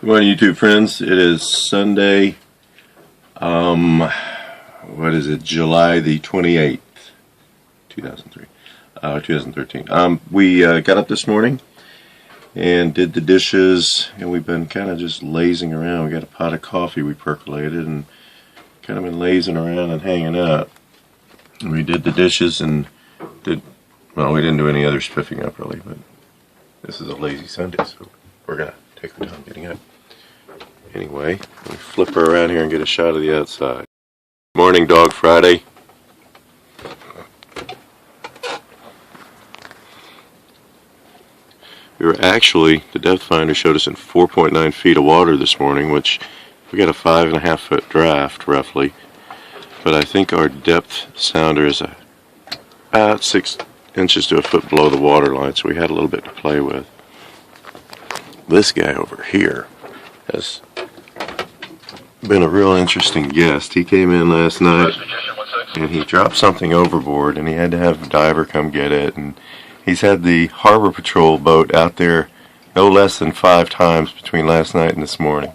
Good morning, YouTube friends. It is Sunday, what is it, July the 28th, 2013. We got up this morning and did the dishes, and we've been kind of just lazing around. We got a pot of coffee we percolated and kind of been lazing around and hanging out. And we did the dishes and well, we didn't do any other spiffing up really, but this is a lazy Sunday, so we're going to take our time getting up. Anyway, let me flip her around here and get a shot of the outside. Morning, Dog Friday. We were actually, the depth finder showed us in 4.9 feet of water this morning, which we got a 5.5 foot draft roughly, but I think our depth sounder is about 6 inches to a foot below the water line, so we had a little bit to play with. This guy over here has been a real interesting guest. He came in last night and he dropped something overboard and he had to have a diver come get it, and he's had the Harbor Patrol boat out there no less than 5 times between last night and this morning.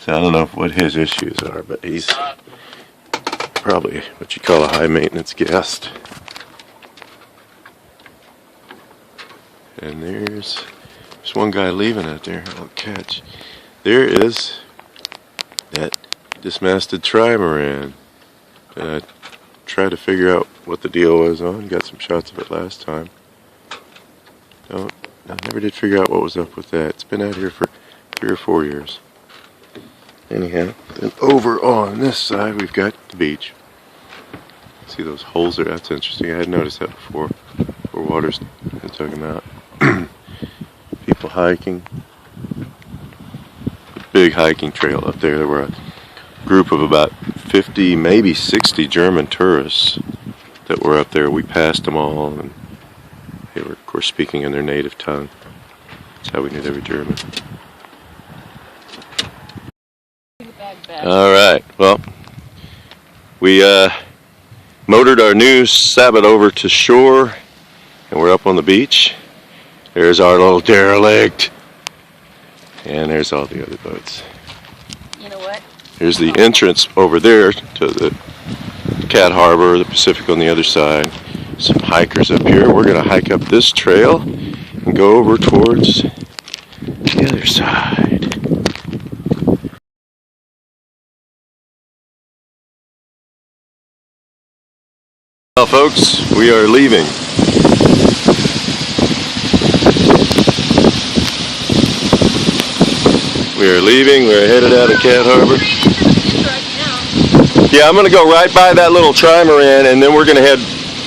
So I don't know what his issues are, but he's probably what you call a high maintenance guest. And there's one guy leaving out there. I'll catch. There is that dismasted trimaran that I tried to figure out what the deal was on. Got some shots of it last time. I never did figure out what was up with that. It's been out here for 3 or 4 years. Anyhow, then over on this side we've got the beach. See those holes there? That's interesting. I hadn't noticed that before. Where water's took them out. People hiking. Big hiking trail up there. There were a group of about 50, maybe 60 German tourists that were up there. We passed them all, and they were, of course, speaking in their native tongue. That's how we knew they were German. All right. Well, we motored our new Sabbath over to shore, and we're up on the beach. There's our little derelict. And there's all the other boats. You know what? Here's the entrance over there to the Cat Harbor, the Pacific on the other side. Some hikers up here. We're going to hike up this trail and go over towards the other side. Well, folks, we are leaving. We are leaving. We're headed out of Cat Harbor. Yeah, I'm going to go right by that little trimaran, and then we're going to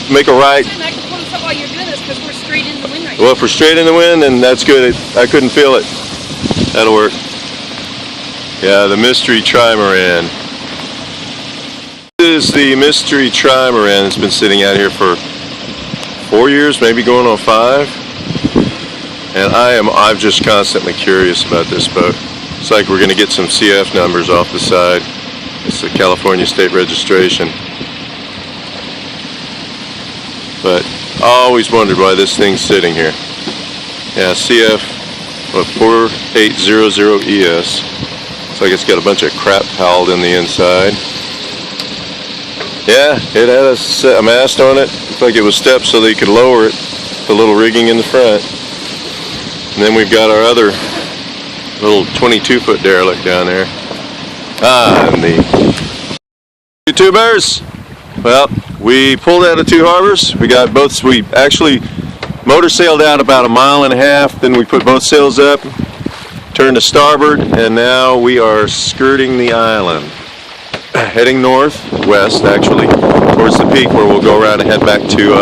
make a right. I can close up while you're doing this because we're straight in the wind right now. Well, if we're straight in the wind, then that's good. I couldn't feel it. That'll work. Yeah, the mystery trimaran. This is the mystery trimaran that's been sitting out here for 4 years, maybe going on 5. And I'm just constantly curious about this boat. It's like we're going to get some CF numbers off the side. It's the California state registration. But I always wondered why this thing's sitting here. Yeah, CF 4800ES. It's like it's got a bunch of crap piled in the inside. Yeah, it had a mast on it. Looked like it was steps so they could lower it. The little rigging in the front. And then we've got our other little 22-foot derelict down there. And the YouTubers. Well, we pulled out of 2 harbors. We got both. We actually motor sailed out about 1.5 miles. Then we put both sails up, turned to starboard, and now we are skirting the island, heading northwest, actually, towards the peak, where we'll go around and head back to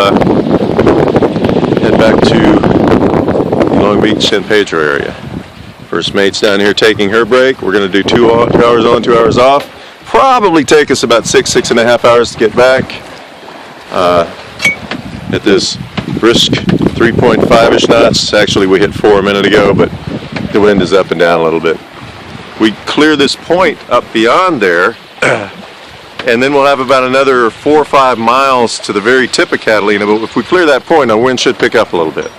Long Beach, San Pedro area. First mate's down here taking her break. We're going to do 2 hours on, 2 hours off. Probably take us about 6.5 hours to get back at this brisk 3.5-ish knots. Actually, we hit 4 a minute ago, but the wind is up and down a little bit. We clear this point up beyond there, and then we'll have about another 4 or 5 miles to the very tip of Catalina. But if we clear that point, our wind should pick up a little bit.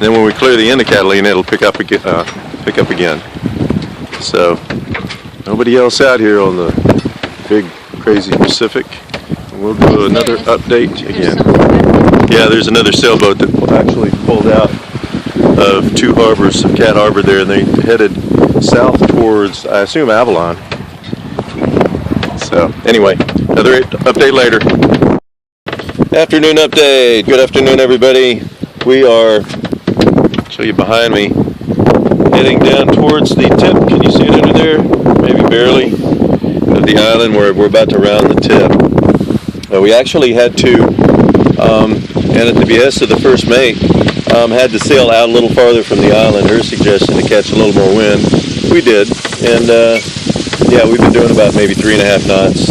Then when we clear the end of Catalina, it'll pick up again, pick up again. So nobody else out here on the big crazy Pacific. We'll do another update again. Yeah, there's another sailboat that actually pulled out of two harbors of Cat Harbor there, and they headed south towards, I assume, Avalon. So anyway, another update later. Afternoon update. Good afternoon, everybody. We are, show you behind me, heading down towards the tip. Can you see it under there? Maybe barely. Of the island where we're about to round the tip. We actually had to, and at the behest of the first mate, had to sail out a little farther from the island. Her suggestion to catch a little more wind. We did, and yeah, we've been doing about maybe 3.5 knots.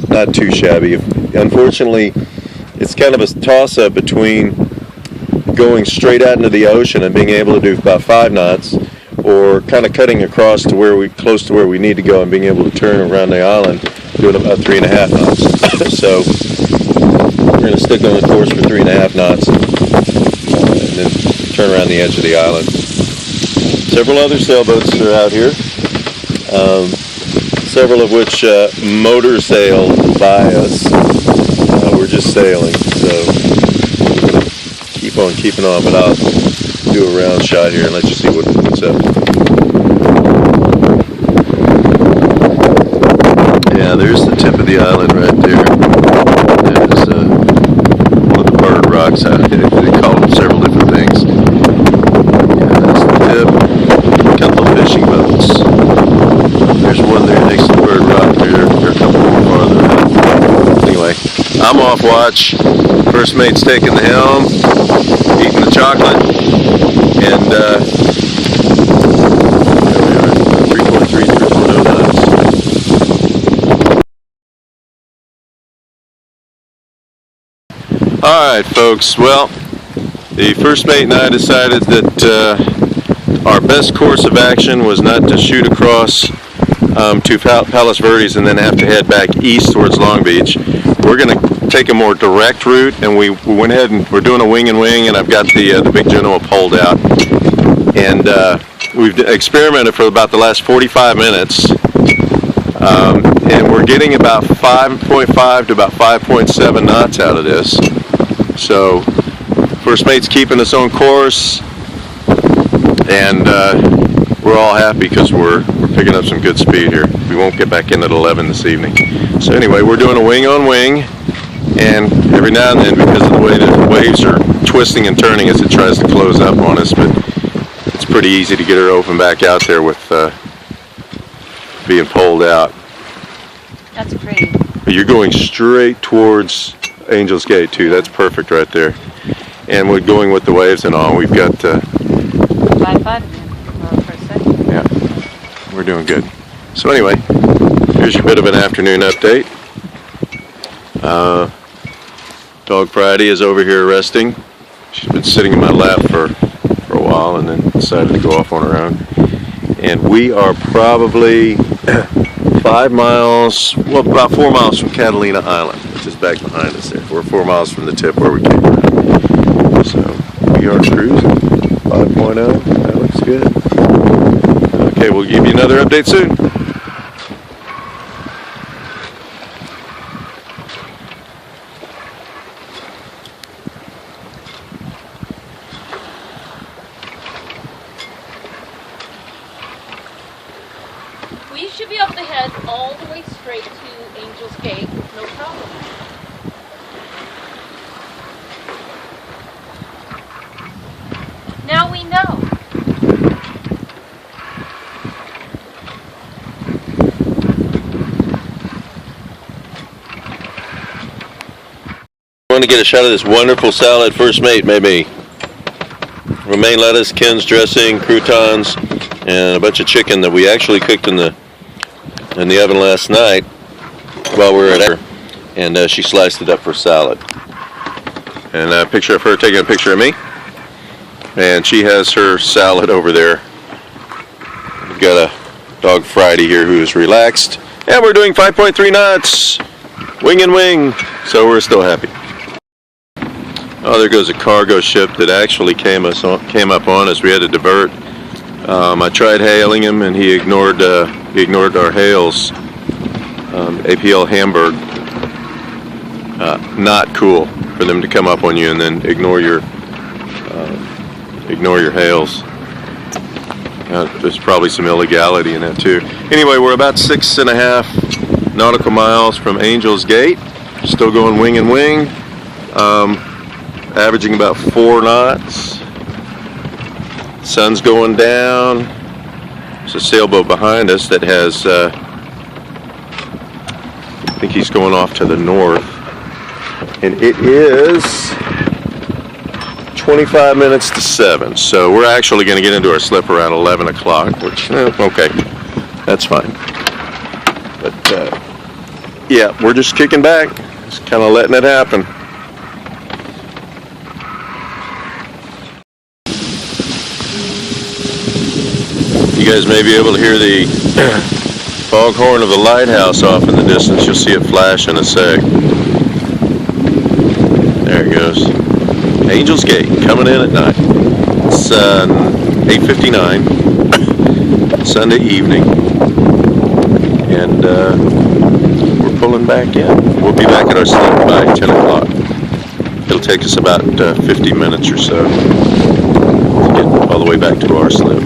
Not too shabby. Unfortunately, it's kind of a toss-up between going straight out into the ocean and being able to do about 5 knots, or kind of cutting across to close to where we need to go and being able to turn around the island, doing about 3.5 knots. So we're going to stick on the course for 3.5 knots and then turn around the edge of the island. Several other sailboats are out here, several of which motor sail by us. We're just sailing, so we're going to keep on keeping on, but I'll do a round shot here and let you see what's up. Yeah, there's the tip of the island right there. There's one of the bird rocks out here. They call them several different things. Yeah, that's the tip. A couple of fishing boats. There's one there next to the bird rock. There are a couple more farther out. Anyway, I'm off watch. First mate's taking the helm, eating the chocolate, and there we are, 3.3, 3.0 knots. Alright folks, well, the first mate and I decided that our best course of action was not to shoot across to Palos Verdes and then have to head back east towards Long Beach. We're going to take a more direct route, and we went ahead and we're doing a wing and wing, and I've got the big Genoa pulled out, and we've experimented for about the last 45 minutes, and we're getting about 5.5 to about 5.7 knots out of this. So first mate's keeping us on course, and we're all happy because we're picking up some good speed here. We won't get back in at 11 this evening. So anyway, we're doing a wing on wing, and every now and then, because of the way the waves are twisting and turning as it tries to close up on us, but it's pretty easy to get her open back out there with being pulled out. That's pretty. But you're going straight towards Angel's Gate too. That's perfect right there. And we're going with the waves and all. We've got 5.5 for a second. Yeah, we're doing good. So anyway, here's your bit of an afternoon update. Dog Friday is over here resting. She's been sitting in my lap for a while and then decided to go off on her own. And we are probably 5 miles, well, about 4 miles from Catalina Island, which is back behind us there. We're 4 miles from the tip where we came from. So we are cruising 5.0. That looks good. Okay, we'll give you another update soon. We should be able to head all the way straight to Angel's Gate with no problem. Now we know. I want to get a shot of this wonderful salad first mate, maybe. Romaine lettuce, Ken's dressing, croutons, and a bunch of chicken that we actually cooked in the oven last night while we were at her, and she sliced it up for salad. And a picture of her taking a picture of me, and she has her salad over there. We've got a dog Friday here who is relaxed, and we're doing 5.3 knots, wing and wing, so we're still happy. Oh, there goes a cargo ship that actually came up on us. We had to divert. I tried hailing him, and he ignored our hails. APL Hamburg. Not cool for them to come up on you and then ignore your hails. There's probably some illegality in that too. Anyway, we're about 6.5 nautical miles from Angel's Gate. Still going wing and wing. Averaging about 4 knots. Sun's going down. There's a sailboat behind us that has, I think he's going off to the north. And it is 25 minutes to 7. So we're actually going to get into our slip around 11 o'clock, which, okay, that's fine. But, yeah, we're just kicking back. Just kind of letting it happen. You guys may be able to hear the foghorn of the lighthouse off in the distance. You'll see it flash in a sec. There it goes. Angel's Gate, coming in at night. It's 8:59, Sunday evening, and we're pulling back in. We'll be back at our slip by 10 o'clock. It'll take us about 50 minutes or so to get all the way back to our slip.